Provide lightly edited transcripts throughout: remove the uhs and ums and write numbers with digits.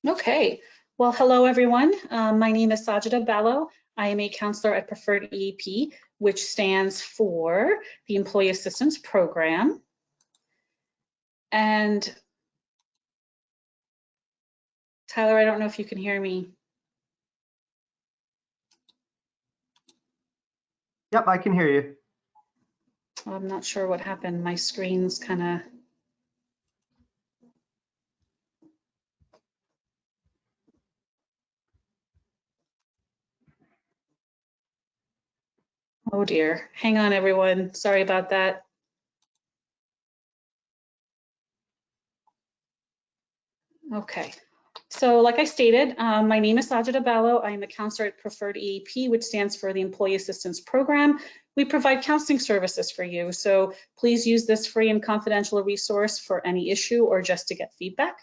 Okay, well, hello everyone. My name is Sajida Ballo. I am a counselor at Preferred EAP, which stands for the Employee Assistance Program. And Tyler, I don't know if you can hear me. Yep, I can hear you. I'm not sure what happened. My screen's kind of... Oh dear. Hang on, everyone. Sorry about that. Okay. So like I stated, my name is Sajida Ballo. I am a counselor at Preferred EAP, which stands for the Employee Assistance Program. We provide counseling services for you. So please use this free and confidential resource for any issue or just to get feedback.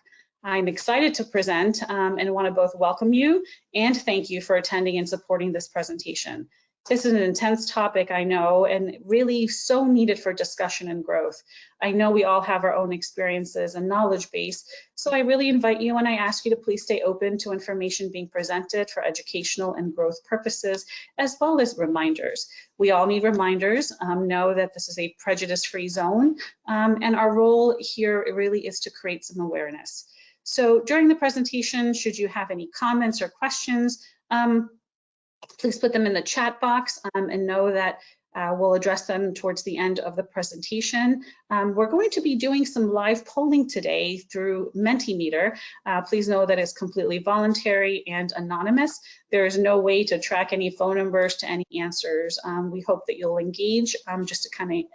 I'm excited to present and want to both welcome you and thank you for attending and supporting this presentation. This is an intense topic, I know, and really so needed for discussion and growth. I know we all have our own experiences and knowledge base, so I really invite you and I ask you to please stay open to information being presented for educational and growth purposes, as well as reminders. We all need reminders. Know that this is a prejudice-free zone, and our role here really is to create some awareness. So during the presentation, should you have any comments or questions, please put them in the chat box and know that we'll address them towards the end of the presentation. We're going to be doing some live polling today through Mentimeter. Please know that it's completely voluntary and anonymous. There is no way to track any phone numbers to any answers. We hope that you'll engage just to kind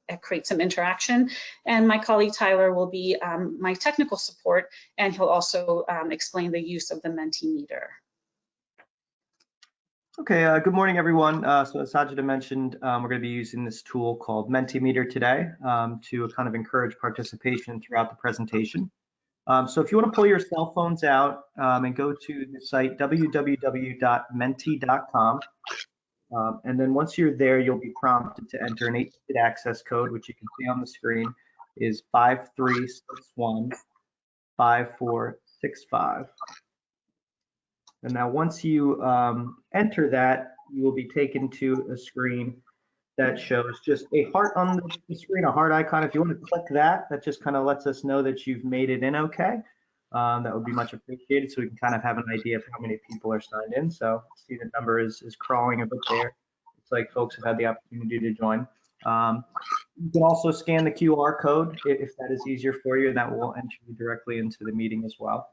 of create some interaction. And my colleague Tyler will be my technical support, and he'll also explain the use of the Mentimeter. Okay, good morning, everyone. So as Sajida mentioned, we're going to be using this tool called Mentimeter today to kind of encourage participation throughout the presentation. So if you want to pull your cell phones out and go to the site www.menti.com, and then once you're there, you'll be prompted to enter an 8-digit access code, which you can see on the screen is 53615465. And now once you enter that, you will be taken to a screen that shows just a heart on the screen, a heart icon. If you want to click that, that just kind of lets us know that you've made it in okay. That would be much appreciated, so we can kind of have an idea of how many people are signed in. So see the number is crawling a bit there. It's like folks have had the opportunity to join. You can also scan the QR code if that is easier for you, and that will enter you directly into the meeting as well.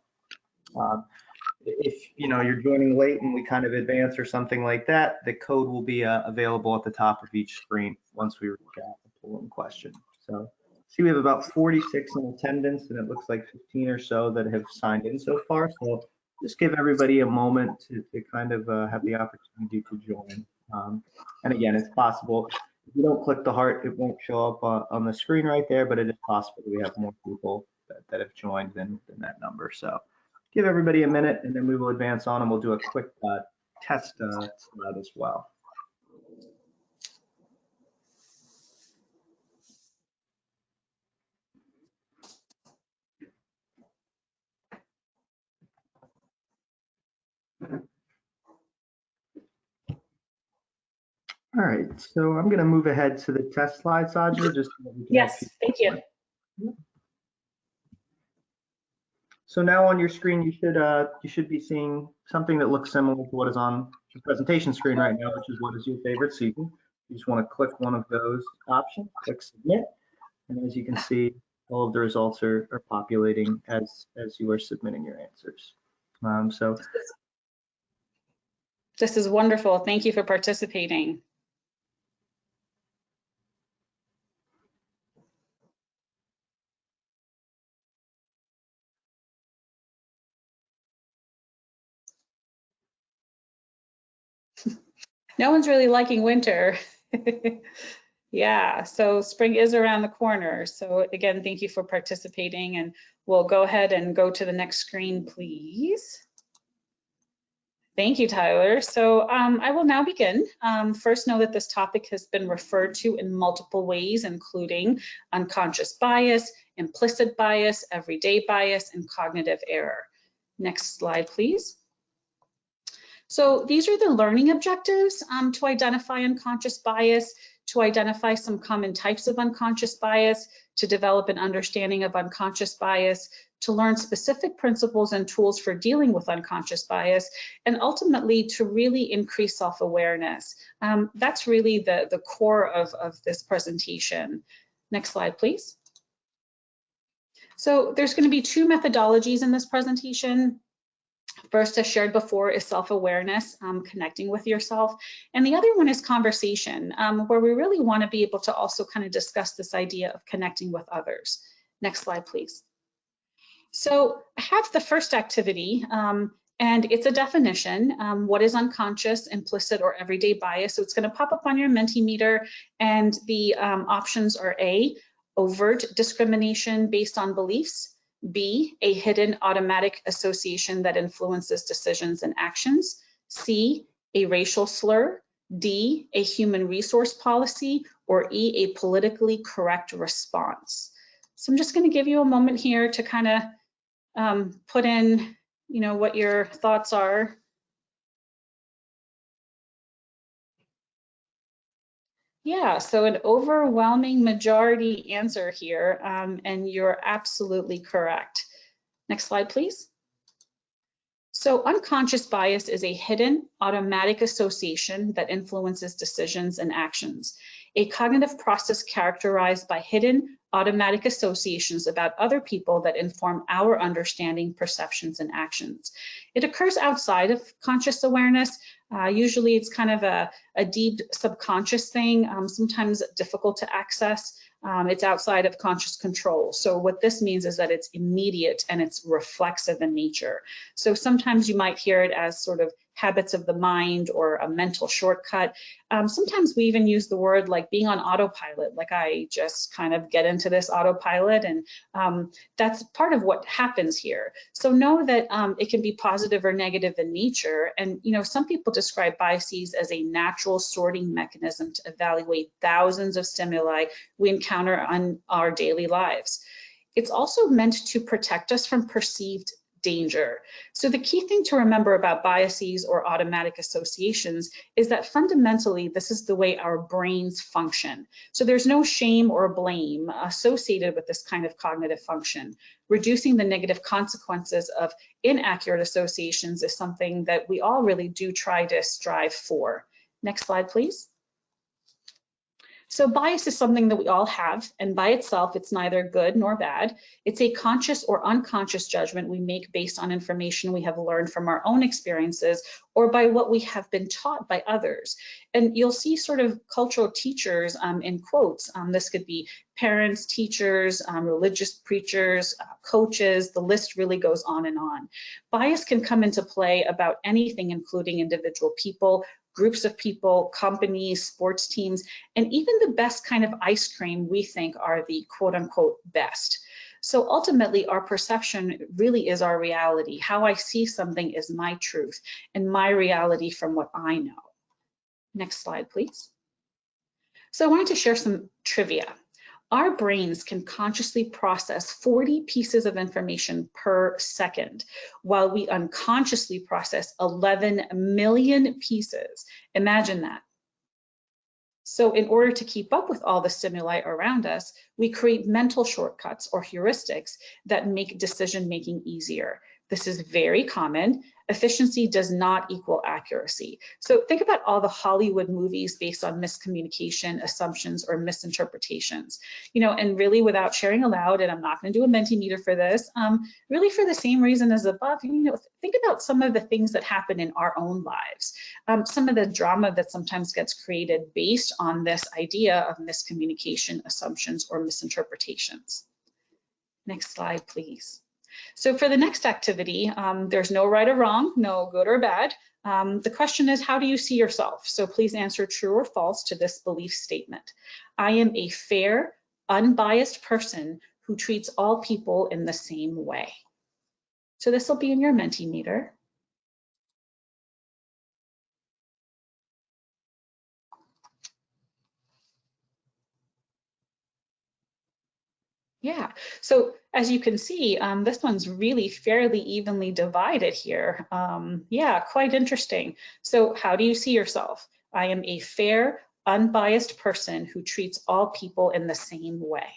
If you're joining late and we kind of advance or something like that, the code will be available at the top of each screen once we reach out the polling question. So see, we have about 46 in attendance, and it looks like 15 or so that have signed in so far. So just give everybody a moment to kind of have the opportunity to join. And again, it's possible. If you don't click the heart, it won't show up on the screen right there, but it is possible that we have more people that have joined than that number. So give everybody a minute, and then we will advance on, and we'll do a quick test slide as well. All right, so I'm going to move ahead to the test slide, Sajida. Just yes, thank you. So now on your screen, you should be seeing something that looks similar to what is on the presentation screen right now, which is what is your favorite sequel. You just want to click one of those options, click submit, and as you can see, all of the results are populating as you are submitting your answers. So this is wonderful. Thank you for participating. No one's really liking winter. Yeah, so spring is around the corner. So again, thank you for participating, and we'll go ahead and go to the next screen, please. Thank you, Tyler. So I will now begin. First, know that this topic has been referred to in multiple ways, including unconscious bias, implicit bias, everyday bias, and cognitive error. Next slide, please. So these are the learning objectives to identify unconscious bias, to identify some common types of unconscious bias, to develop an understanding of unconscious bias, to learn specific principles and tools for dealing with unconscious bias, and ultimately to really increase self-awareness. That's really the core of this presentation. Next slide, please. So there's going to be two methodologies in this presentation. First, as shared before, is self-awareness, connecting with yourself. And the other one is conversation, where we really want to be able to also kind of discuss this idea of connecting with others. Next slide, please. So I have the first activity, and it's a definition. What is unconscious, implicit, or everyday bias? So it's going to pop up on your Mentimeter, and the options are A, overt discrimination based on beliefs, B, a hidden automatic association that influences decisions and actions, C, a racial slur, D, a human resource policy, or E, a politically correct response. So I'm just going to give you a moment here to kind of put in, what your thoughts are. Yeah, so an overwhelming majority answer here, and you're absolutely correct. Next slide, please. So unconscious bias is a hidden automatic association that influences decisions and actions, a cognitive process characterized by hidden automatic associations about other people that inform our understanding, perceptions, and actions. It occurs outside of conscious awareness. Usually it's kind of a deep subconscious thing, sometimes difficult to access. It's outside of conscious control. So what this means is that it's immediate and it's reflexive in nature. So sometimes you might hear it as sort of habits of the mind or a mental shortcut. Sometimes we even use the word like being on autopilot, like I just kind of get into this autopilot, and that's part of what happens here. So know that it can be positive or negative in nature. And some people describe biases as a natural sorting mechanism to evaluate thousands of stimuli we encounter on our daily lives. It's also meant to protect us from perceived danger. So the key thing to remember about biases or automatic associations is that fundamentally this is the way our brains function. So there's no shame or blame associated with this kind of cognitive function. Reducing the negative consequences of inaccurate associations is something that we all really do try to strive for. Next slide, please. So bias is something that we all have, and by itself, it's neither good nor bad. It's a conscious or unconscious judgment we make based on information we have learned from our own experiences or by what we have been taught by others. And you'll see sort of cultural teachers in quotes. This could be parents, teachers, religious preachers, coaches, the list really goes on and on. Bias can come into play about anything, including individual people, groups of people, companies, sports teams, and even the best kind of ice cream we think are the quote unquote best. So ultimately, our perception really is our reality. How I see something is my truth and my reality from what I know. Next slide, please. So I wanted to share some trivia. Our brains can consciously process 40 pieces of information per second, while we unconsciously process 11 million pieces. Imagine that. So in order to keep up with all the stimuli around us, we create mental shortcuts or heuristics that make decision-making easier. This is very common. Efficiency does not equal accuracy. So think about all the Hollywood movies based on miscommunication, assumptions, or misinterpretations. And really without sharing aloud, and I'm not going to do a Mentimeter for this, really for the same reason as above, think about some of the things that happen in our own lives, some of the drama that sometimes gets created based on this idea of miscommunication, assumptions, or misinterpretations. Next slide, please. So for the next activity, there's no right or wrong, no good or bad. The question is, how do you see yourself? So please answer true or false to this belief statement. I am a fair, unbiased person who treats all people in the same way. So this will be in your Mentimeter. Yeah, so as you can see, this one's really fairly evenly divided here. Yeah, quite interesting. So how do you see yourself? I am a fair, unbiased person who treats all people in the same way.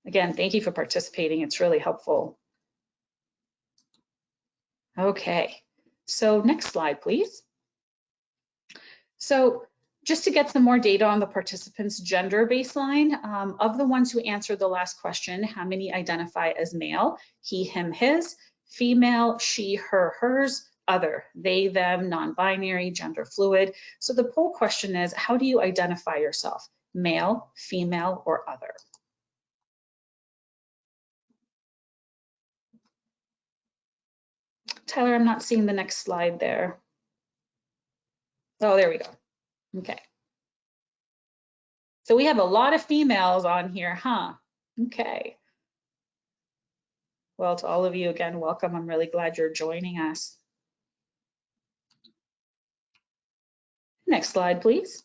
Again, thank you for participating. It's really helpful. Okay, so next slide, please. So just to get some more data on the participants' gender baseline, of the ones who answered the last question, how many identify as male? He, him, his, female, she, her, hers, other, they, them, non-binary, gender fluid. So the poll question is, how do you identify yourself? Male, female, or other? Tyler, I'm not seeing the next slide there. Oh, there we go. Okay. So we have a lot of females on here, huh? Okay. Well, to all of you again, welcome. I'm really glad you're joining us. Next slide, please.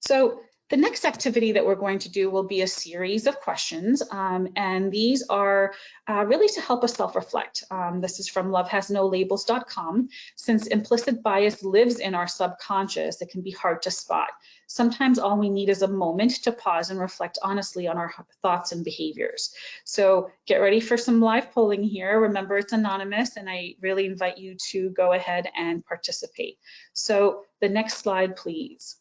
So the next activity that we're going to do will be a series of questions, and these are really to help us self-reflect. This is from lovehasnolabels.com. Since implicit bias lives in our subconscious, it can be hard to spot. Sometimes all we need is a moment to pause and reflect honestly on our thoughts and behaviors. So get ready for some live polling here. Remember, it's anonymous, and I really invite you to go ahead and participate. So the next slide, please.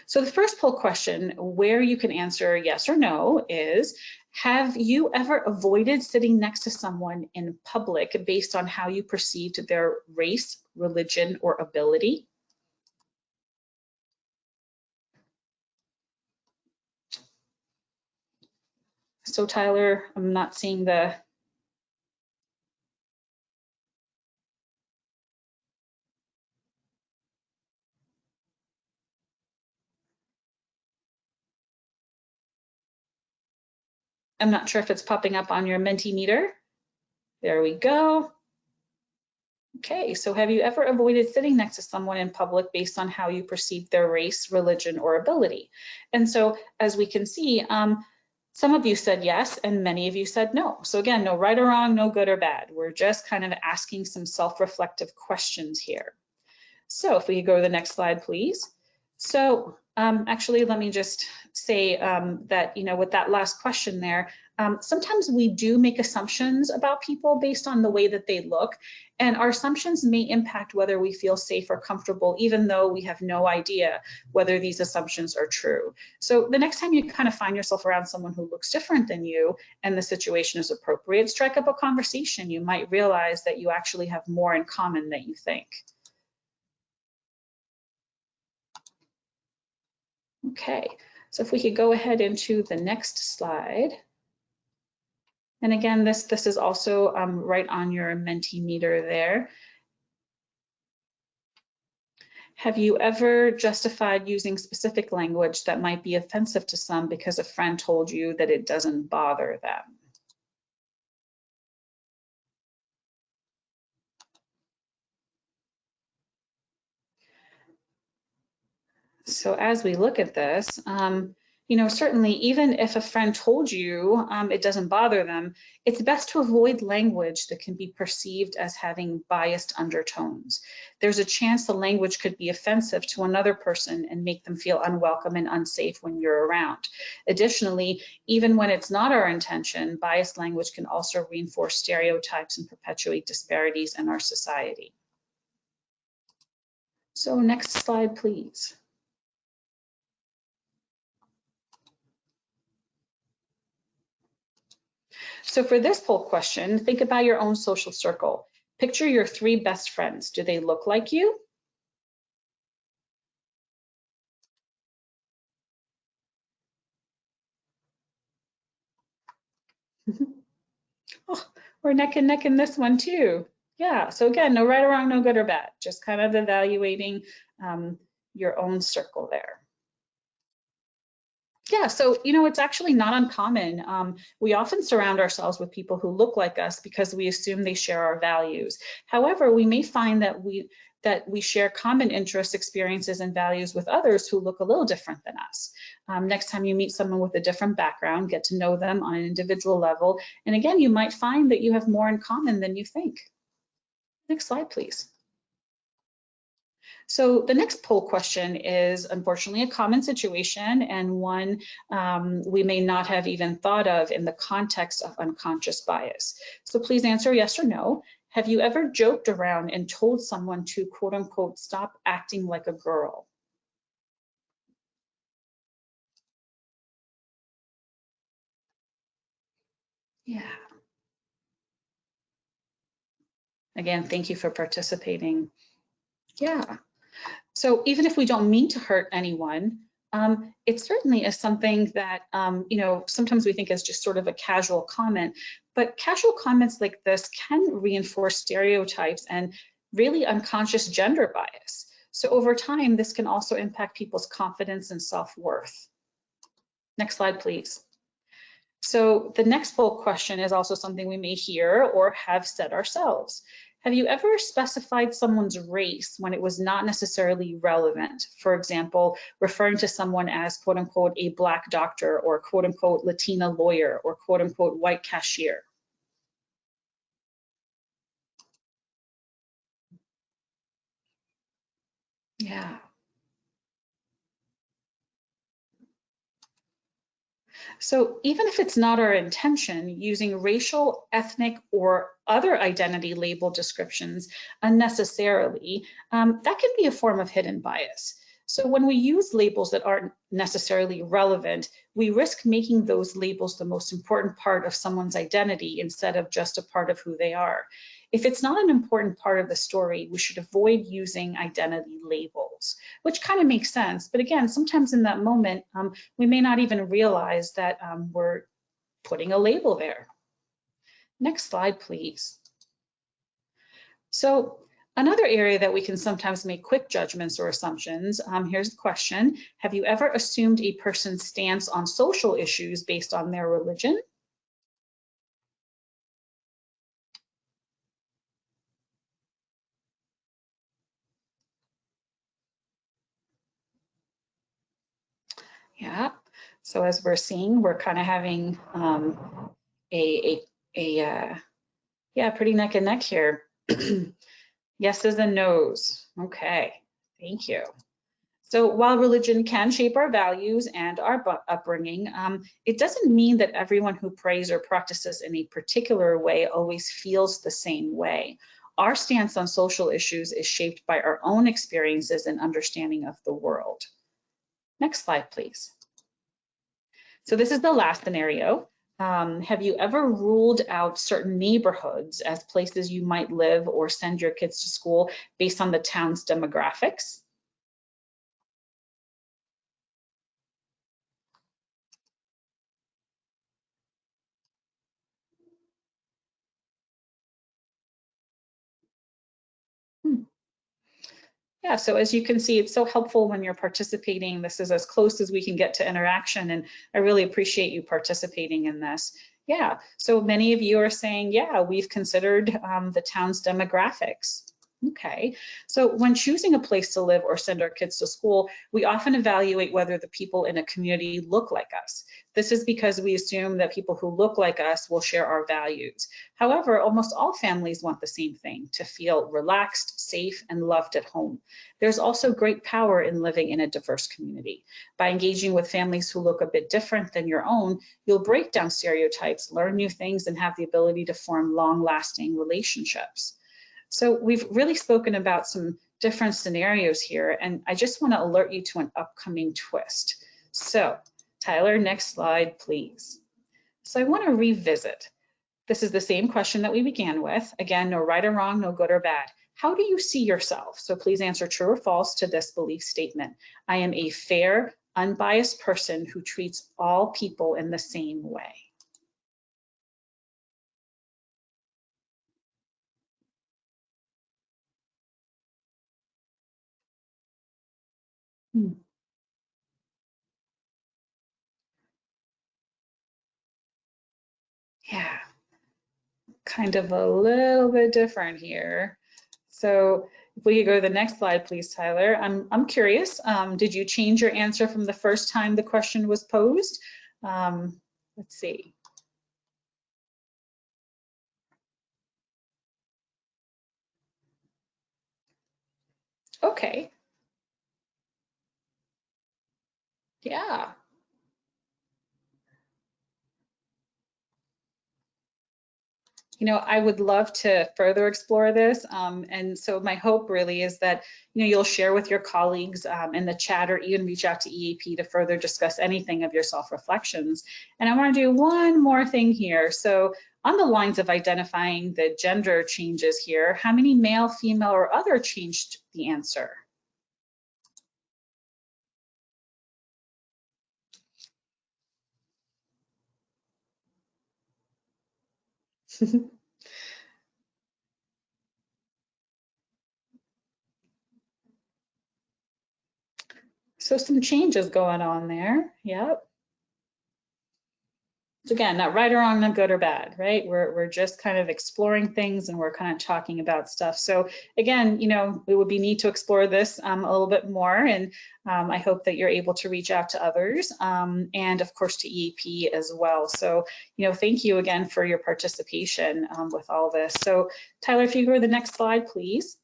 So the first poll question, where you can answer yes or no, is, have you ever avoided sitting next to someone in public based on how you perceived their race, religion, or ability? So Tyler, I'm not seeing the... I'm not sure if it's popping up on your Mentimeter. There we go. Okay, so have you ever avoided sitting next to someone in public based on how you perceive their race, religion, or ability? And so as we can see, some of you said yes, and many of you said no. So again, no right or wrong, no good or bad. We're just kind of asking some self-reflective questions here. So if we could go to the next slide, please. So actually, let me just say that, you know, with that last question there, sometimes we do make assumptions about people based on the way that they look, and our assumptions may impact whether we feel safe or comfortable, even though we have no idea whether these assumptions are true. So the next time you kind of find yourself around someone who looks different than you and the situation is appropriate, strike up a conversation. You might realize that you actually have more in common than you think. Okay, so if we could go ahead into the next slide. And again, this is also right on your Mentimeter there. Have you ever justified using specific language that might be offensive to some because a friend told you that it doesn't bother them? So as we look at this, you know, certainly even if a friend told you it doesn't bother them, it's best to avoid language that can be perceived as having biased undertones. There's a chance the language could be offensive to another person and make them feel unwelcome and unsafe when you're around. Additionally, even when it's not our intention, biased language can also reinforce stereotypes and perpetuate disparities in our society. So next slide, please. So for this poll question, think about your own social circle. Picture your 3 best friends. Do they look like you? Oh, we're neck and neck in this one too. Yeah, so again, no right or wrong, no good or bad, just kind of evaluating your own circle there. Yeah, so, you know, it's actually not uncommon. We often surround ourselves with people who look like us because we assume they share our values. However, we may find that that we share common interests, experiences, and values with others who look a little different than us. Next time you meet someone with a different background, get to know them on an individual level. And again, you might find that you have more in common than you think. Next slide, please. So the next poll question is unfortunately a common situation and one we may not have even thought of in the context of unconscious bias. So please answer yes or no. Have you ever joked around and told someone to quote unquote stop acting like a girl? Yeah. Again, thank you for participating. Yeah. So even if we don't mean to hurt anyone, it certainly is something that, sometimes we think is just sort of a casual comment, but casual comments like this can reinforce stereotypes and really unconscious gender bias. So over time, this can also impact people's confidence and self-worth. Next slide, please. So the next poll question is also something we may hear or have said ourselves. Have you ever specified someone's race when it was not necessarily relevant? For example, referring to someone as quote unquote a Black doctor or quote unquote Latina lawyer or quote unquote white cashier. Yeah. So even if it's not our intention, using racial, ethnic, or other identity label descriptions unnecessarily, that can be a form of hidden bias. So when we use labels that aren't necessarily relevant, we risk making those labels the most important part of someone's identity instead of just a part of who they are. If it's not an important part of the story, we should avoid using identity labels, which kind of makes sense. But again, sometimes in that moment, we may not even realize that we're putting a label there. Next slide, please. So another area that we can sometimes make quick judgments or assumptions, here's the question. Have you ever assumed a person's stance on social issues based on their religion? Yeah, so as we're seeing, we're kind of having yeah, pretty neck and neck here. Yeses and nos. Okay, thank you. So while religion can shape our values and our upbringing, it doesn't mean that everyone who prays or practices in a particular way always feels the same way. Our stance on social issues is shaped by our own experiences and understanding of the world. Next slide, please. So this is the last scenario. Have you ever ruled out certain neighborhoods as places you might live or send your kids to school based on the town's demographics? Yeah, so as you can see, it's so helpful when you're participating. This is as close as we can get to interaction, and I really appreciate you participating in this. Yeah, so many of you are saying, yeah, we've considered the town's demographics. Okay, so when choosing a place to live or send our kids to school, we often evaluate whether the people in a community look like us. This is because we assume that people who look like us will share our values. However, almost all families want the same thing, to feel relaxed, safe, and loved at home. There's also great power in living in a diverse community. By engaging with families who look a bit different than your own, you'll break down stereotypes, learn new things, and have the ability to form long-lasting relationships. So we've really spoken about some different scenarios here, and I just want to alert you to an upcoming twist. So Tyler, next slide, please. So I want to revisit. This is the same question that we began with. Again, no right or wrong, no good or bad. How do you see yourself? So please answer true or false to this belief statement. I am a fair, unbiased person who treats all people in the same way. Yeah, kind of a little bit different here. So If we could go to the next slide, please, Tyler. I'm curious, did you change your answer from the first time the question was posed? Let's see. Okay. Yeah. You know, I would love to further explore this. And so my hope really is that, you know, you'll share with your colleagues in the chat or even reach out to EAP to further discuss anything of your self-reflections. And I want to do one more thing here. So on the lines of identifying the gender changes here, how many male, female, or other changed the answer? So some changes going on there. Yep. So again, not right or wrong, not good or bad, right? We're just kind of exploring things and we're kind of talking about stuff. So again, you know, it would be neat to explore this a little bit more. And I hope that you're able to reach out to others and of course to EAP as well. So, you know, thank you again for your participation with all this. So Tyler, if you go to the next slide, please.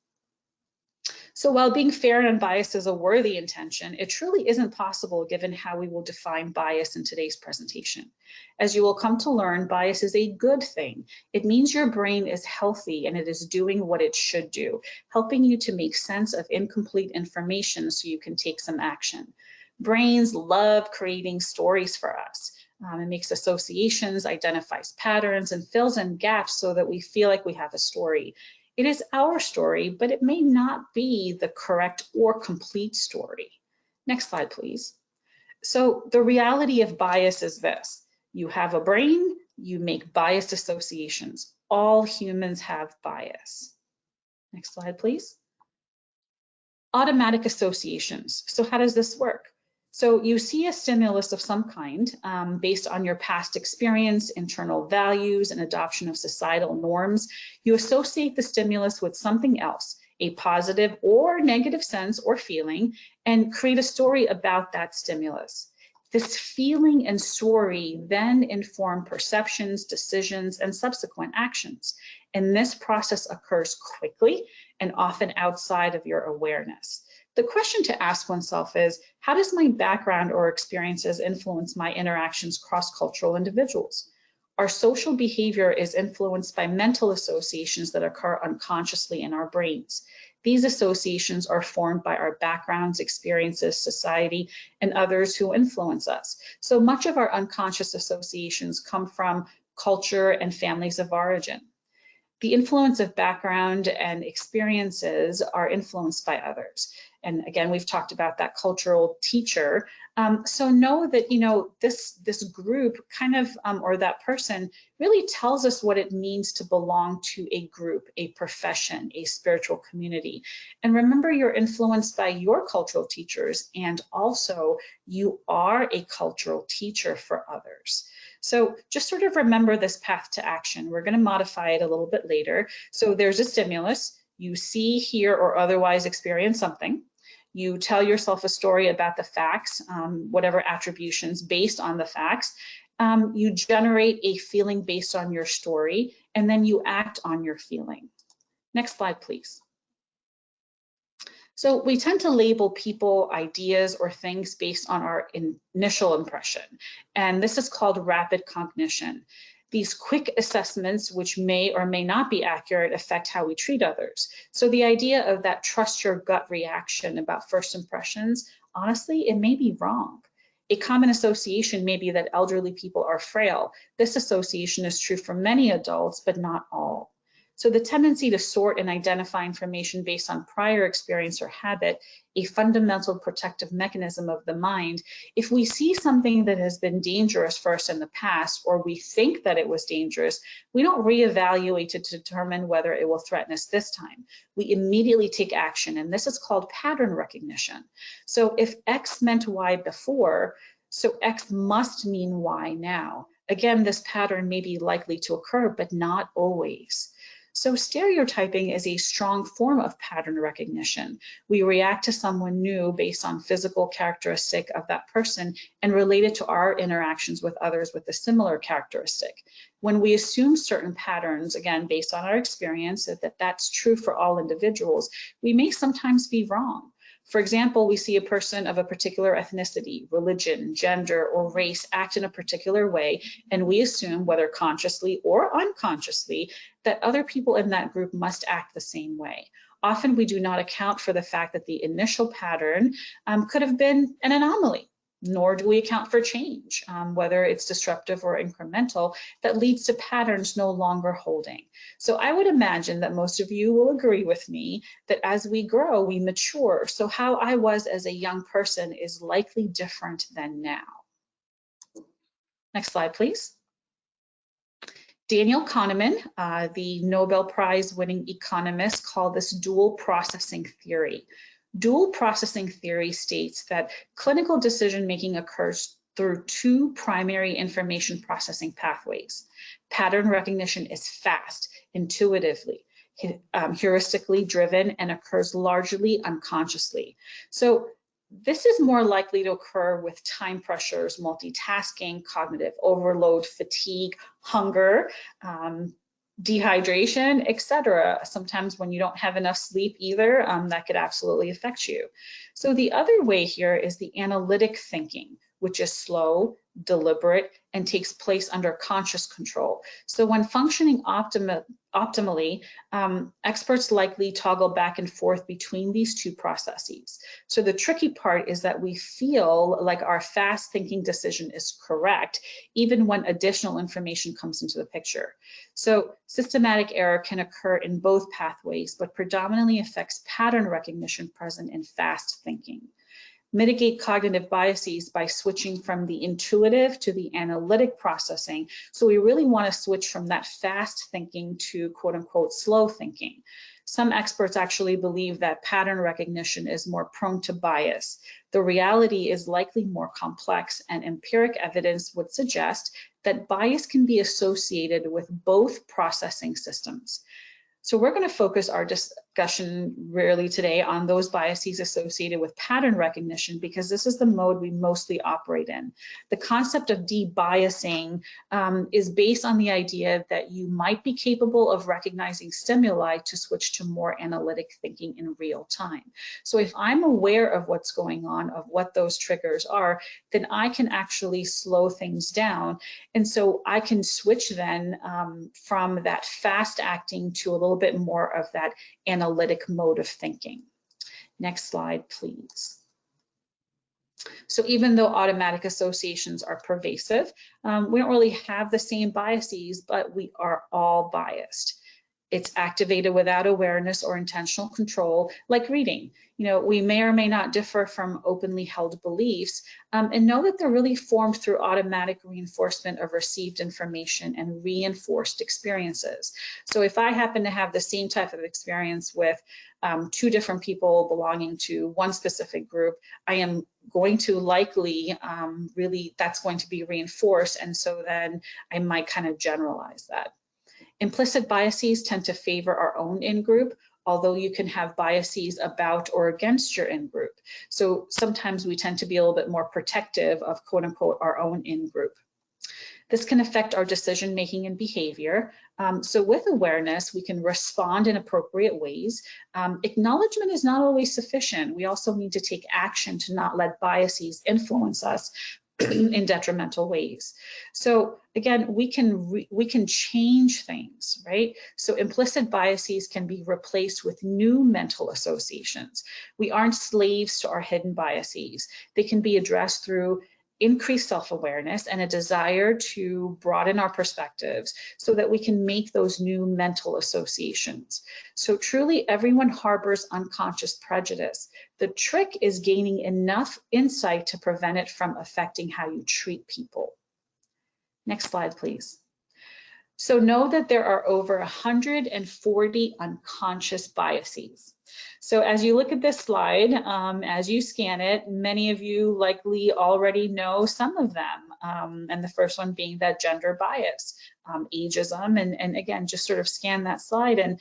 So while being fair and unbiased is a worthy intention, it truly isn't possible given how we will define bias in today's presentation. As you will come to learn, bias is a good thing. It means your brain is healthy and it is doing what it should do, helping you to make sense of incomplete information so you can take some action. Brains love creating stories for us. It makes associations, identifies patterns, and fills in gaps so that we feel like we have a story. It is our story, but it may not be the correct or complete story. Next slide, please. So the reality of bias is this. You have a brain, you make biased associations. All humans have bias. Next slide, please. Automatic associations. So how does this work? So you see a stimulus of some kind based on your past experience, internal values, and adoption of societal norms. You associate the stimulus with something else, a positive or negative sense or feeling, and create a story about that stimulus. This feeling and story then inform perceptions, decisions, and subsequent actions. And this process occurs quickly and often outside of your awareness. The question to ask oneself is, how does my background or experiences influence my interactions cross-cultural individuals? Our social behavior is influenced by mental associations that occur unconsciously in our brains. These associations are formed by our backgrounds, experiences, society, and others who influence us. So much of our unconscious associations come from culture and families of origin. The influence of background and experiences are influenced by others. And again, we've talked about that cultural teacher. So know that, you know, this group kind of, or that person really tells us what it means to belong to a group, a profession, a spiritual community. And remember, you're influenced by your cultural teachers, and also you are a cultural teacher for others. So just sort of remember this path to action. We're going to modify it a little bit later. So there's a stimulus. You see, hear, or otherwise experience something. You tell yourself a story about the facts, whatever attributions based on the facts. You generate a feeling based on your story, and then you act on your feeling. Next slide, please. So we tend to label people, ideas, or things based on our initial impression, and this is called rapid cognition. These quick assessments, which may or may not be accurate, affect how we treat others. So the idea of that trust your gut reaction about first impressions, honestly, it may be wrong. A common association may be that elderly people are frail. This association is true for many adults, but not all. So the tendency to sort and identify information based on prior experience or habit, a fundamental protective mechanism of the mind. If we see something that has been dangerous for us in the past, or we think that it was dangerous, we don't reevaluate to determine whether it will threaten us this time. We immediately take action, and this is called pattern recognition. So if X meant Y before, so X must mean Y now. Again, this pattern may be likely to occur, but not always. So stereotyping is a strong form of pattern recognition. We react to someone new based on physical characteristic of that person and relate it to our interactions with others with a similar characteristic. When we assume certain patterns, again, based on our experience, that that's true for all individuals, we may sometimes be wrong. For example, we see a person of a particular ethnicity, religion, gender, or race act in a particular way, and we assume, whether consciously or unconsciously, that other people in that group must act the same way. Often we do not account for the fact that the initial pattern could have been an anomaly, nor do we account for change, whether it's disruptive or incremental, that leads to patterns no longer holding. So I would imagine that most of you will agree with me that as we grow, we mature. So how I was as a young person is likely different than now. Next slide, please. Daniel Kahneman, the Nobel Prize winning economist, called this dual processing theory. Dual processing theory states that clinical decision-making occurs through two primary information processing pathways. Pattern recognition is fast, intuitively, heuristically driven, and occurs largely unconsciously. So this is more likely to occur with time pressures, multitasking, cognitive overload, fatigue, hunger, dehydration, etc. Sometimes when you don't have enough sleep either, that could absolutely affect you. So the other way here is the analytic thinking, which is slow, deliberate, and takes place under conscious control. So when functioning optimally, experts likely toggle back and forth between these two processes. So the tricky part is that we feel like our fast thinking decision is correct, even when additional information comes into the picture. So systematic error can occur in both pathways, but predominantly affects pattern recognition present in fast thinking. Mitigate cognitive biases by switching from the intuitive to the analytic processing. So we really want to switch from that fast thinking to quote unquote slow thinking. Some experts actually believe that pattern recognition is more prone to bias. The reality is likely more complex, and empiric evidence would suggest that bias can be associated with both processing systems. So we're going to focus our discussion really today on those biases associated with pattern recognition, because this is the mode we mostly operate in. The concept of debiasing is based on the idea that you might be capable of recognizing stimuli to switch to more analytic thinking in real time. So if I'm aware of what's going on, of what those triggers are, then I can actually slow things down. And so I can switch then from that fast acting to a little bit more of that analytic mode of thinking. Next slide, please. So even though automatic associations are pervasive, we don't really have the same biases, but we are all biased. It's activated without awareness or intentional control, like reading. You know, we may or may not differ from openly held beliefs, and know that they're really formed through automatic reinforcement of received information and reinforced experiences. So if I happen to have the same type of experience with two different people belonging to one specific group, I am going to likely really, that's going to be reinforced, and so then I might kind of generalize that. Implicit biases tend to favor our own in-group, although you can have biases about or against your in-group. So sometimes we tend to be a little bit more protective of quote unquote our own in-group. This can affect our decision-making and behavior. So with awareness, we can respond in appropriate ways. Acknowledgement is not always sufficient. We also need to take action to not let biases influence us in detrimental ways. So again, we can change things, right? So implicit biases can be replaced with new mental associations. We aren't slaves to our hidden biases. They can be addressed through increased self-awareness and a desire to broaden our perspectives so that we can make those new mental associations. So truly everyone harbors unconscious prejudice. The trick is gaining enough insight to prevent it from affecting how you treat people. Next slide, please. So know that there are over 140 unconscious biases. So as you look at this slide, as you scan it, many of you likely already know some of them. And the first one being that gender bias, ageism, and again, just sort of scan that slide. And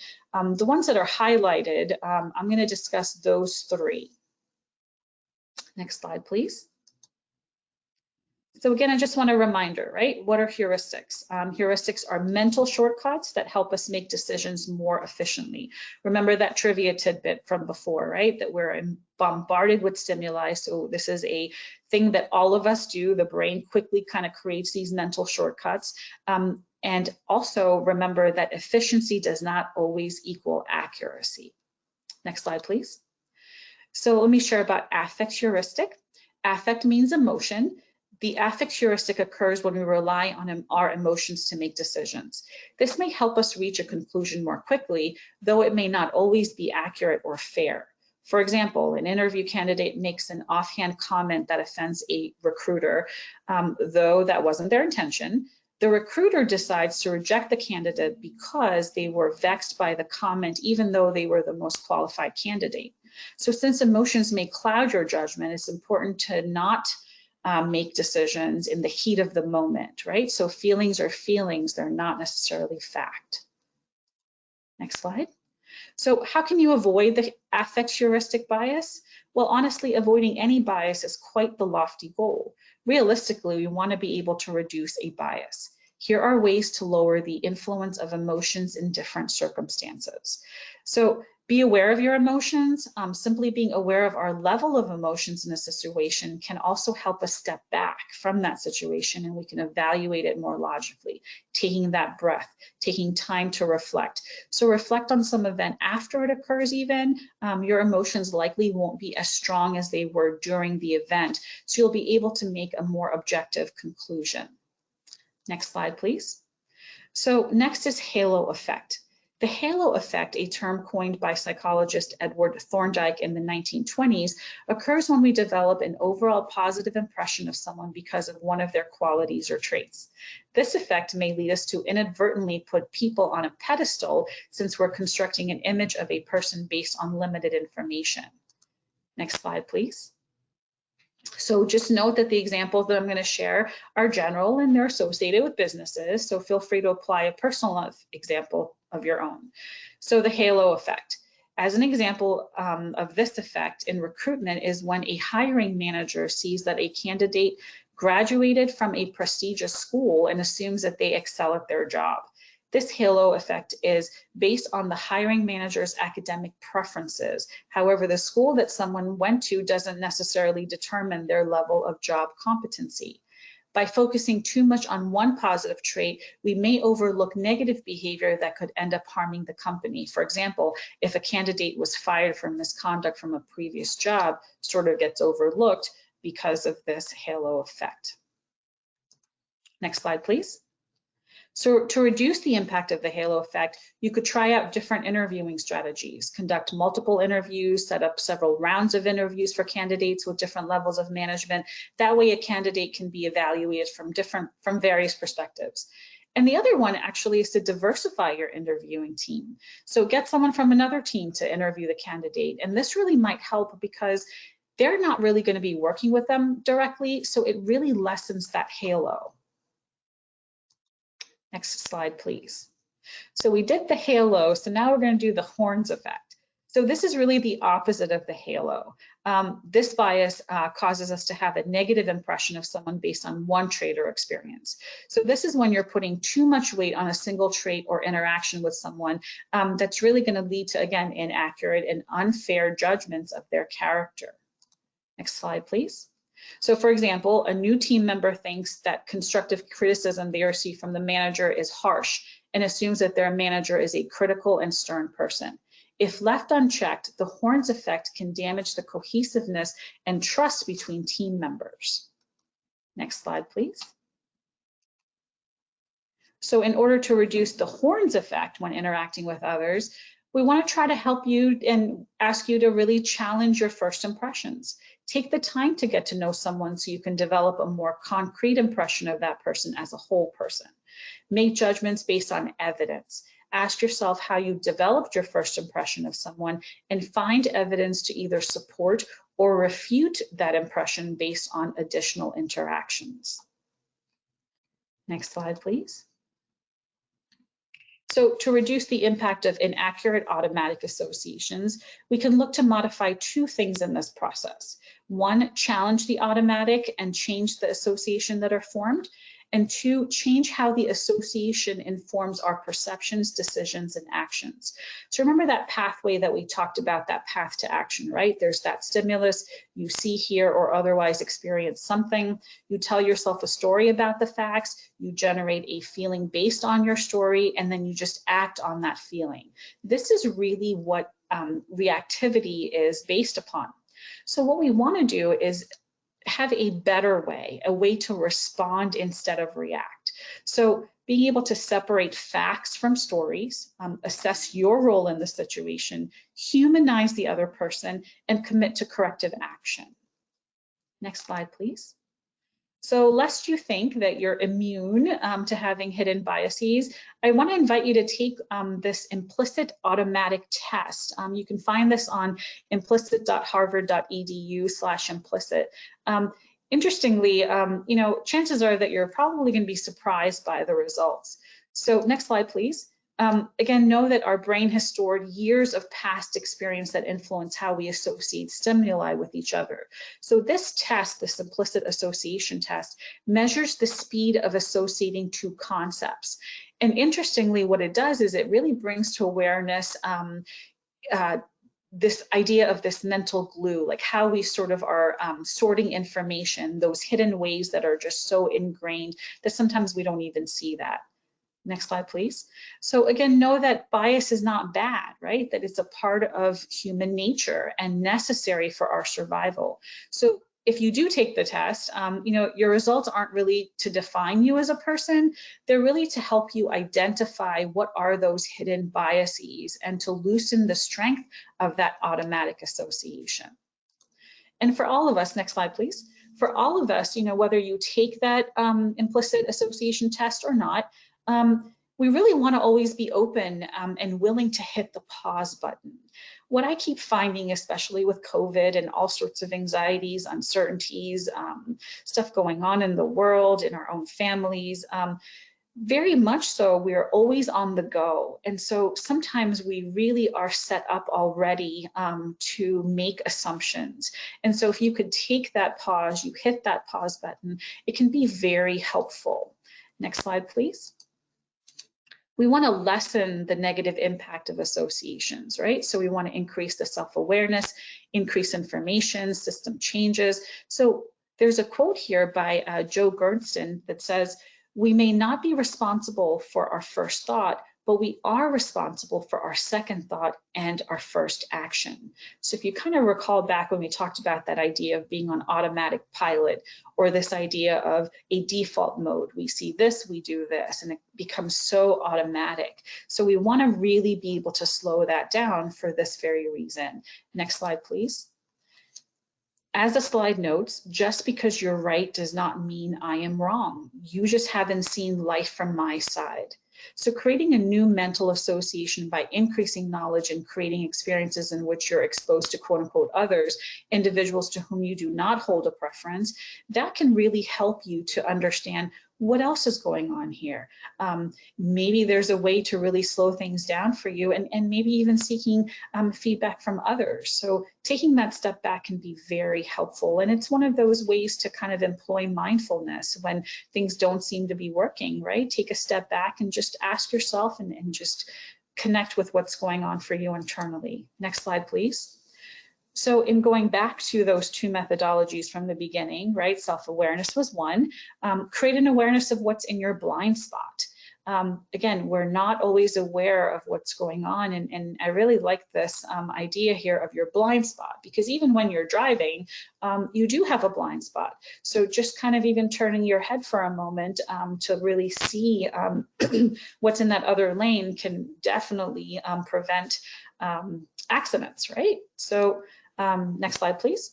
the ones that are highlighted, I'm going to discuss those three. Next slide, please. So again, I just want a reminder, right? What are heuristics? Heuristics are mental shortcuts that help us make decisions more efficiently. Remember that trivia tidbit from before, right? That we're bombarded with stimuli. So this is a thing that all of us do. The brain quickly kind of creates these mental shortcuts. And also remember that efficiency does not always equal accuracy. Next slide, please. So let me share about affect heuristic. Affect means emotion. The affect heuristic occurs when we rely on our emotions to make decisions. This may help us reach a conclusion more quickly, though it may not always be accurate or fair. For example, an interview candidate makes an offhand comment that offends a recruiter, though that wasn't their intention. The recruiter decides to reject the candidate because they were vexed by the comment, even though they were the most qualified candidate. So since emotions may cloud your judgment, it's important to not make decisions in the heat of the moment, right? So feelings are feelings, they're not necessarily fact. Next slide. So how can you avoid the affect heuristic bias? Well, honestly, avoiding any bias is quite the lofty goal. Realistically, we want to be able to reduce a bias. Here are ways to lower the influence of emotions in different circumstances. So be aware of your emotions. Simply being aware of our level of emotions in a situation can also help us step back from that situation, and we can evaluate it more logically, taking that breath, taking time to reflect. So reflect on some event after it occurs even. Your emotions likely won't be as strong as they were during the event, so you'll be able to make a more objective conclusion. Next slide, please. So next is halo effect. The halo effect, a term coined by psychologist Edward Thorndike in the 1920s, occurs when we develop an overall positive impression of someone because of one of their qualities or traits. This effect may lead us to inadvertently put people on a pedestal since we're constructing an image of a person based on limited information. Next slide, please. So just note that the examples that I'm going to share are general and they're associated with businesses. So feel free to apply a personal example of your own. So the halo effect. As an example of this effect in recruitment is when a hiring manager sees that a candidate graduated from a prestigious school and assumes that they excel at their job. This halo effect is based on the hiring manager's academic preferences. However, the school that someone went to doesn't necessarily determine their level of job competency. By focusing too much on one positive trait, we may overlook negative behavior that could end up harming the company. For example, if a candidate was fired for misconduct from a previous job, sort of gets overlooked because of this halo effect. Next slide, please. So to reduce the impact of the halo effect, you could try out different interviewing strategies, conduct multiple interviews, set up several rounds of interviews for candidates with different levels of management. That way a candidate can be evaluated from various perspectives. And the other one actually is to diversify your interviewing team. So get someone from another team to interview the candidate. And this really might help because they're not really going to be working with them directly. So it really lessens that halo. Next slide, please. So we did the halo, so now we're going to do the horns effect. So this is really the opposite of the halo. This bias causes us to have a negative impression of someone based on one trait or experience. So this is when you're putting too much weight on a single trait or interaction with someone that's really going to lead to, again, inaccurate and unfair judgments of their character. Next slide, please. So for example, a new team member thinks that constructive criticism they receive from the manager is harsh and assumes that their manager is a critical and stern person. If left unchecked, the horns effect can damage the cohesiveness and trust between team members. Next slide, please. So in order to reduce the horns effect when interacting with others, we want to try to help you and ask you to really challenge your first impressions. Take the time to get to know someone so you can develop a more concrete impression of that person as a whole person. Make judgments based on evidence. Ask yourself how you developed your first impression of someone and find evidence to either support or refute that impression based on additional interactions. Next slide, please. So to reduce the impact of inaccurate automatic associations, we can look to modify two things in this process. One, challenge the automatic and change the association that are formed. And two, change how the association informs our perceptions, decisions, and actions. So remember that pathway that we talked about, that path to action, right? There's that stimulus, you see, hear, or otherwise experience something. You tell yourself a story about the facts, you generate a feeling based on your story, and then you just act on that feeling. This is really what reactivity is based upon. So what we want to do is have a better way, a way to respond instead of react. So being able to separate facts from stories, assess your role in the situation, humanize the other person, and commit to corrective action. Next slide, please. So lest you think that you're immune to having hidden biases, I want to invite you to take this implicit automatic test. You can find this on implicit.harvard.edu/implicit. Interestingly, chances are that you're probably going to be surprised by the results. So next slide, please. Again, know that our brain has stored years of past experience that influence how we associate stimuli with each other. So this test, this implicit association test, measures the speed of associating two concepts. And interestingly, what it does is it really brings to awareness this idea of this mental glue, like how we sort of are sorting information, those hidden ways that are just so ingrained that sometimes we don't even see that. Next slide, please. So again, know that bias is not bad, right? That it's a part of human nature and necessary for our survival. So if you do take the test, your results aren't really to define you as a person. They're really to help you identify what are those hidden biases and to loosen the strength of that automatic association. And for all of us, next slide, please. For all of us, whether you take that implicit association test or not, we really want to always be open and willing to hit the pause button. What I keep finding, especially with COVID and all sorts of anxieties, uncertainties, stuff going on in the world, in our own families, very much so, we are always on the go. And so sometimes we really are set up already to make assumptions. And so if you could take that pause, you hit that pause button, it can be very helpful. Next slide, please. We want to lessen the negative impact of associations, right? So we want to increase the self-awareness, increase information, system changes. So there's a quote here by Joe Gernston that says, "We may not be responsible for our first thought, but we are responsible for our second thought and our first action." So if you kind of recall back when we talked about that idea of being on automatic pilot, or this idea of a default mode, we see this, we do this, and it becomes so automatic. So we want to really be able to slow that down for this very reason. Next slide, please. As the slide notes, just because you're right does not mean I am wrong. You just haven't seen life from my side. So creating a new mental association by increasing knowledge and creating experiences in which you're exposed to quote unquote others, individuals to whom you do not hold a preference, that can really help you to understand what else is going on here. Maybe there's a way to really slow things down for you, and maybe even seeking feedback from others. So taking that step back can be very helpful. And it's one of those ways to kind of employ mindfulness when things don't seem to be working, right? Take a step back and just ask yourself and just connect with what's going on for you internally. Next slide, please. So in going back to those two methodologies from the beginning, right? Self-awareness was one. Create an awareness of what's in your blind spot. Again, we're not always aware of what's going on. And I really like this idea here of your blind spot, because even when you're driving, you do have a blind spot. So just kind of even turning your head for a moment to really see what's in that other lane can definitely prevent accidents, right? So next slide, please.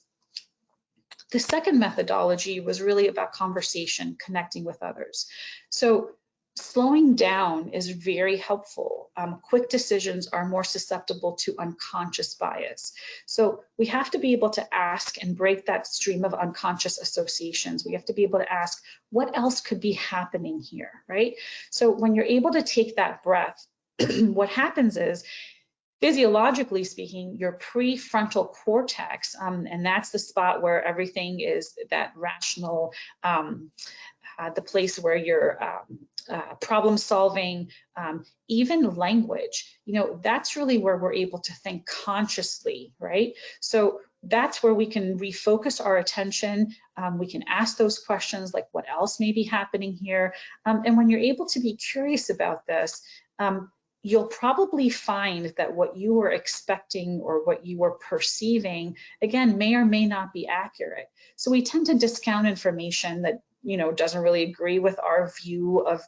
The second methodology was really about conversation, connecting with others. So slowing down is very helpful. Quick decisions are more susceptible to unconscious bias. So we have to be able to ask and break that stream of unconscious associations. We have to be able to ask, what else could be happening here, right? So when you're able to take that breath, what happens is, physiologically speaking, your prefrontal cortex, and that's the spot where everything is that rational, the place where you're problem solving, even language, that's really where we're able to think consciously, right? So that's where we can refocus our attention. We can ask those questions like, what else may be happening here? And when you're able to be curious about this, you'll probably find that what you were expecting or what you were perceiving, again, may or may not be accurate. So we tend to discount information that doesn't really agree with our view of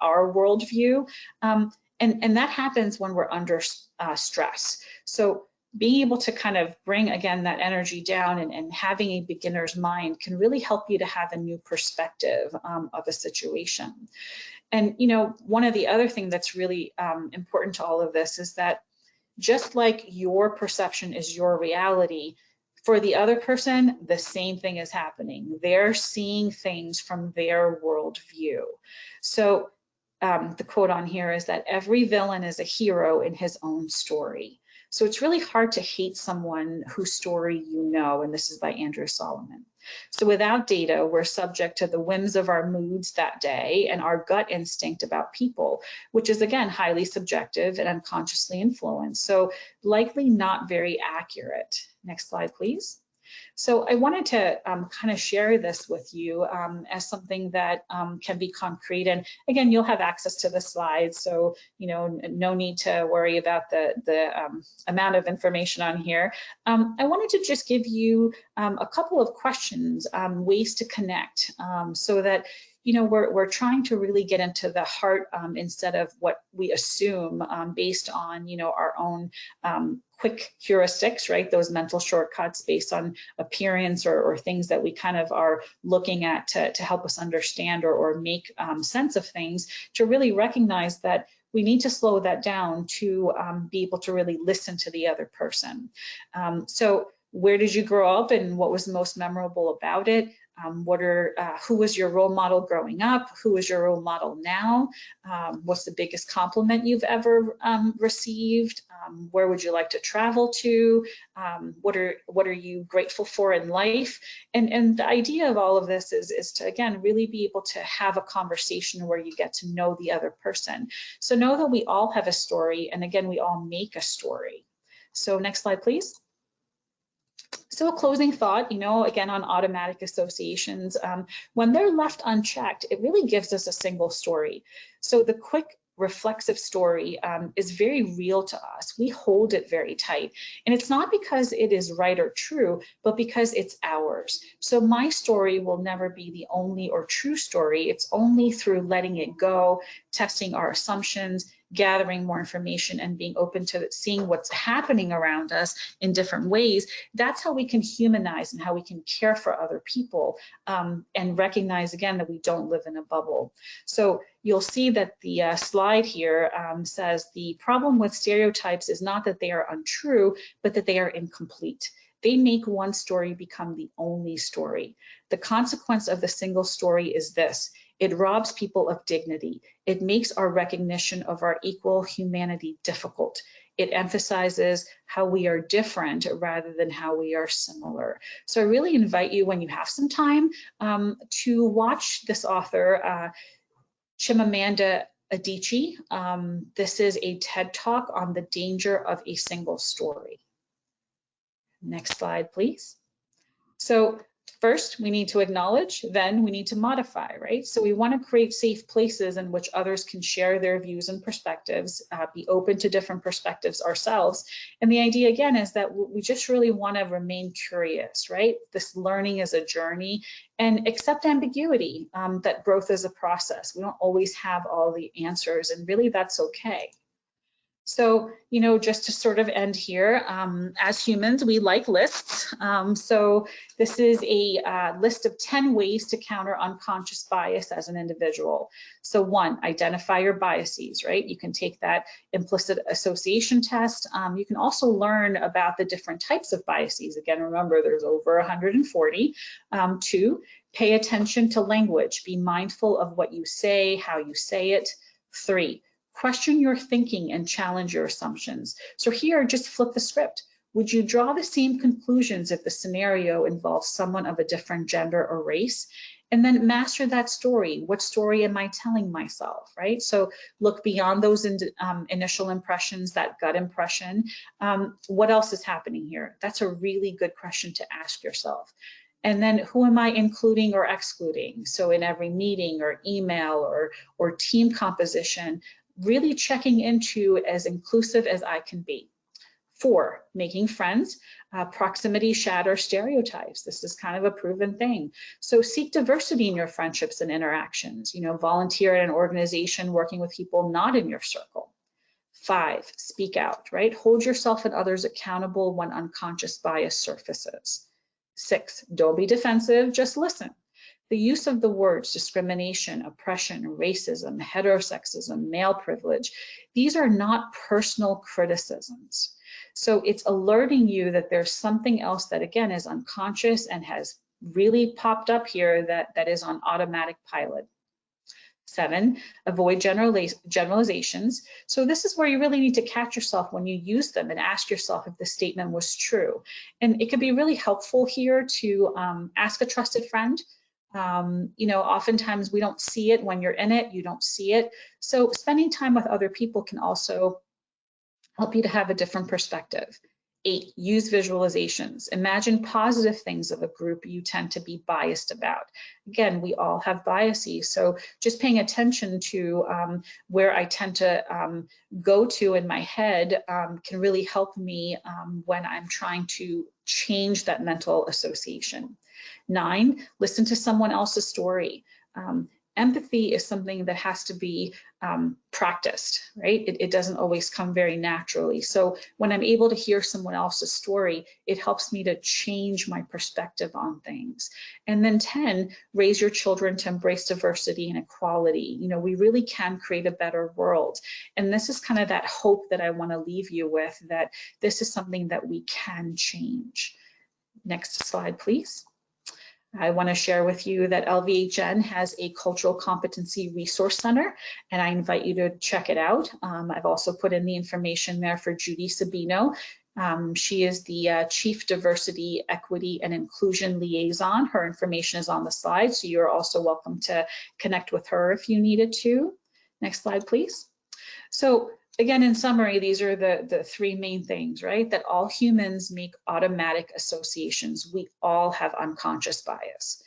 our worldview, and that happens when we're under stress. So being able to kind of bring again that energy down and having a beginner's mind can really help you to have a new perspective of a situation. And one of the other things that's really important to all of this is that just like your perception is your reality, for the other person, the same thing is happening. They're seeing things from their worldview. So the quote on here is that every villain is a hero in his own story. So it's really hard to hate someone whose story you know, and this is by Andrew Solomon. So without data, we're subject to the whims of our moods that day and our gut instinct about people, which is again, highly subjective and unconsciously influenced. So likely not very accurate. Next slide, please. So I wanted to kind of share this with you as something that can be concrete. And again, you'll have access to the slides, so no need to worry about the amount of information on here. I wanted to just give you a couple of questions, ways to connect, so that we're trying to really get into the heart instead of what we assume based on our own quick heuristics, right? Those mental shortcuts based on appearance or things that we kind of are looking at to help us understand or make sense of things, to really recognize that we need to slow that down to be able to really listen to the other person. So where did you grow up and what was most memorable about it? Who was your role model growing up? Who is your role model now? What's the biggest compliment you've ever received? Where would you like to travel to? What are you grateful for in life? And the idea of all of this is to, again, really be able to have a conversation where you get to know the other person. So know that we all have a story, and again, we all make a story. So next slide, please. So a closing thought, again, on automatic associations, when they're left unchecked, it really gives us a single story. So the quick reflexive story is very real to us. We hold it very tight. And it's not because it is right or true, but because it's ours. So my story will never be the only or true story. It's only through letting it go, testing our assumptions, gathering more information, and being open to seeing what's happening around us in different ways. That's how we can humanize and how we can care for other people, and recognize again that we don't live in a bubble. So you'll see that the slide here says the problem with stereotypes is not that they are untrue, but that they are incomplete. They make one story become the only story. The consequence of the single story is this: it robs people of dignity. It makes our recognition of our equal humanity difficult. It emphasizes how we are different rather than how we are similar. So I really invite you, when you have some time, to watch this author, Chimamanda Adichie. This is a TED Talk on the danger of a single story. Next slide, please. So first, we need to acknowledge, then we need to modify, right? So we want to create safe places in which others can share their views and perspectives, be open to different perspectives ourselves. And the idea, again, is that we just really want to remain curious, right? This learning is a journey, and accept ambiguity, that growth is a process. We don't always have all the answers, and really that's okay. So, just to sort of end here, as humans, we like lists. So this is a list of 10 ways to counter unconscious bias as an individual. So 1, identify your biases, right? You can take that implicit association test. You can also learn about the different types of biases. Again, remember, there's over 140. 2, pay attention to language. Be mindful of what you say, how you say it. 3, question your thinking and challenge your assumptions. So here, just flip the script. Would you draw the same conclusions if the scenario involves someone of a different gender or race? And then master that story. What story am I telling myself, right? So look beyond those initial impressions, that gut impression. What else is happening here? That's a really good question to ask yourself. And then who am I including or excluding? So in every meeting or email or team composition, really checking into as inclusive as I can be. 4, making friends. Proximity shatters stereotypes. This is kind of a proven thing. So seek diversity in your friendships and interactions. Volunteer at an organization working with people not in your circle. 5, speak out, right? Hold yourself and others accountable when unconscious bias surfaces. 6, don't be defensive, just listen. The use of the words discrimination, oppression, racism, heterosexism, male privilege, these are not personal criticisms. So it's alerting you that there's something else that, again, is unconscious and has really popped up here that is on automatic pilot. 7, avoid generalizations. So this is where you really need to catch yourself when you use them and ask yourself if the statement was true. And it could be really helpful here to ask a trusted friend. Oftentimes we don't see it when you're in it, you don't see it. So spending time with other people can also help you to have a different perspective. 8, use visualizations. Imagine positive things of a group you tend to be biased about. Again, we all have biases, so just paying attention to where I tend to go to in my head can really help me when I'm trying to change that mental association. 9, listen to someone else's story. Empathy is something that has to be practiced, right? It doesn't always come very naturally. So when I'm able to hear someone else's story, it helps me to change my perspective on things. And then 10, raise your children to embrace diversity and equality. We really can create a better world. And this is kind of that hope that I want to leave you with, that this is something that we can change. Next slide, please. I want to share with you that LVHN has a Cultural Competency Resource Center, and I invite you to check it out. I've also put in the information there for Judy Sabino. She is the Chief Diversity, Equity, and Inclusion Liaison. Her information is on the slide, so you're also welcome to connect with her if you needed to. Next slide, please. So again, in summary, these are the 3 main things, right? That all humans make automatic associations. We all have unconscious bias.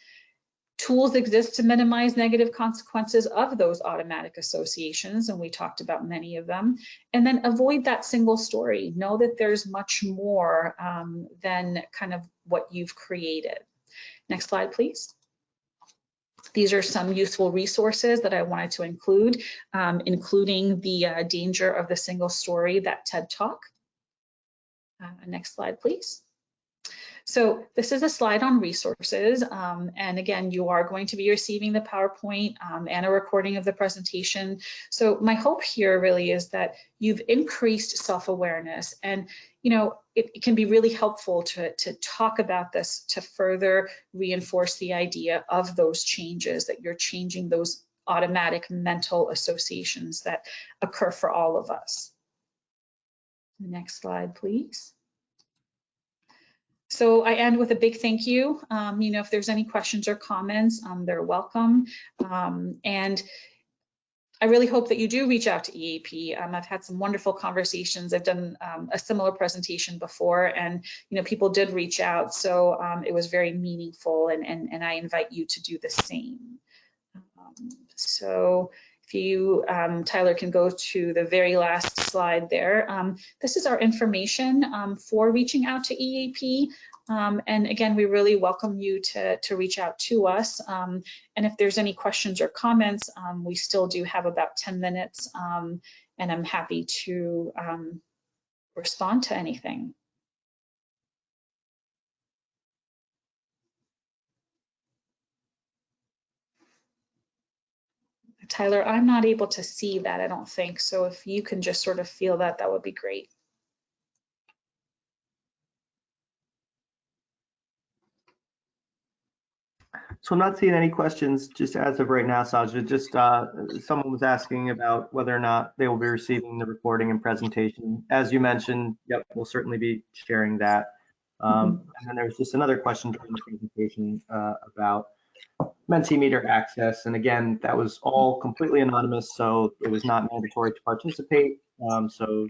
Tools exist to minimize negative consequences of those automatic associations, and we talked about many of them. And then avoid that single story. Know that there's much more than kind of what you've created. Next slide, please. These are some useful resources that I wanted to include, including the danger of the single story, that TED Talk. Next slide, please. So this is a slide on resources. And again, you are going to be receiving the PowerPoint and a recording of the presentation. So my hope here really is that you've increased self-awareness, and it can be really helpful to talk about this to further reinforce the idea of those changes, that you're changing those automatic mental associations that occur for all of us. Next slide, please. So I end with a big thank you. If there's any questions or comments, they're welcome. And I really hope that you do reach out to EAP. I've had some wonderful conversations. I've done a similar presentation before, and people did reach out. So it was very meaningful, and I invite you to do the same. So if you, Tyler, can go to the very last slide there. This is our information for reaching out to EAP. And again, we really welcome you to reach out to us. And if there's any questions or comments, we still do have about 10 minutes. and I'm happy to respond to anything. Tyler, I'm not able to see that, I don't think. So if you can just sort of feel that, that would be great. So I'm not seeing any questions just as of right now, Sajid. Just someone was asking about whether or not they will be receiving the recording and presentation. As you mentioned, yep, we'll certainly be sharing that. And then there was just another question during the presentation about Mentimeter access. And again, that was all completely anonymous, so it was not mandatory to participate. So,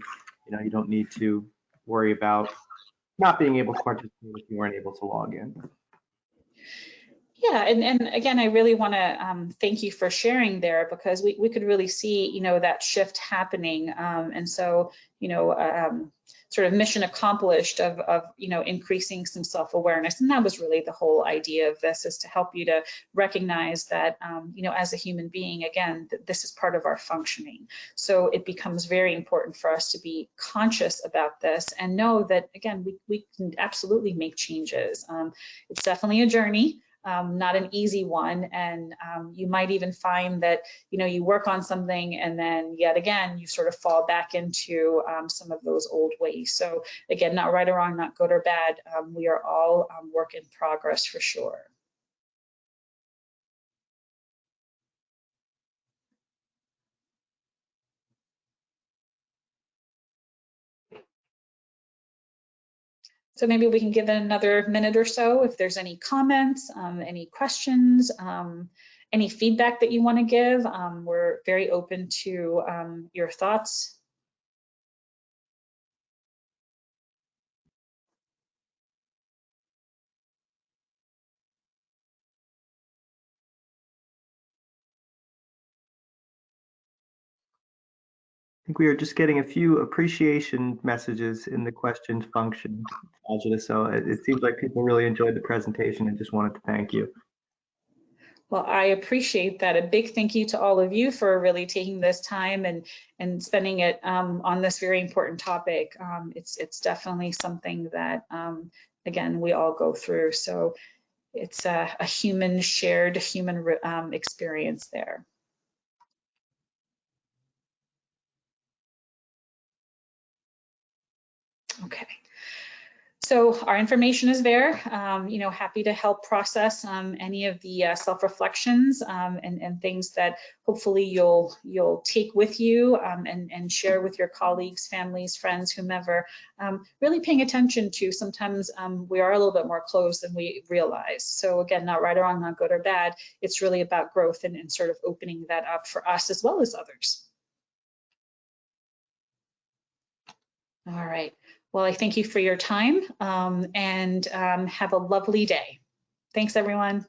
you don't need to worry about not being able to participate if you weren't able to log in. Yeah, and again, I really want to thank you for sharing there, because we could really see, that shift happening. And so, sort of mission accomplished of increasing some self-awareness. And that was really the whole idea of this, is to help you to recognize that, as a human being, again, this is part of our functioning. So it becomes very important for us to be conscious about this and know that, again, we can absolutely make changes. It's definitely a journey. Not an easy one, and you might even find that you work on something and then yet again you sort of fall back into some of those old ways. So again, not right or wrong, not good or bad. We are all work in progress for sure. So maybe we can give it another minute or so if there's any comments, any questions, any feedback that you want to give. We're very open to your thoughts. I think we are just getting a few appreciation messages in the questions function, Sajid. So it seems like people really enjoyed the presentation and just wanted to thank you. Well, I appreciate that. A big thank you to all of you for really taking this time and spending it on this very important topic. It's definitely something that, again, we all go through. So it's a shared human experience there. Okay. So our information is there, happy to help process any of the self-reflections and things that hopefully you'll take with you and share with your colleagues, families, friends, whomever, really paying attention to sometimes we are a little bit more closed than we realize. So again, not right or wrong, not good or bad. It's really about growth and sort of opening that up for us as well as others. All right. Well, I thank you for your time and have a lovely day. Thanks, everyone.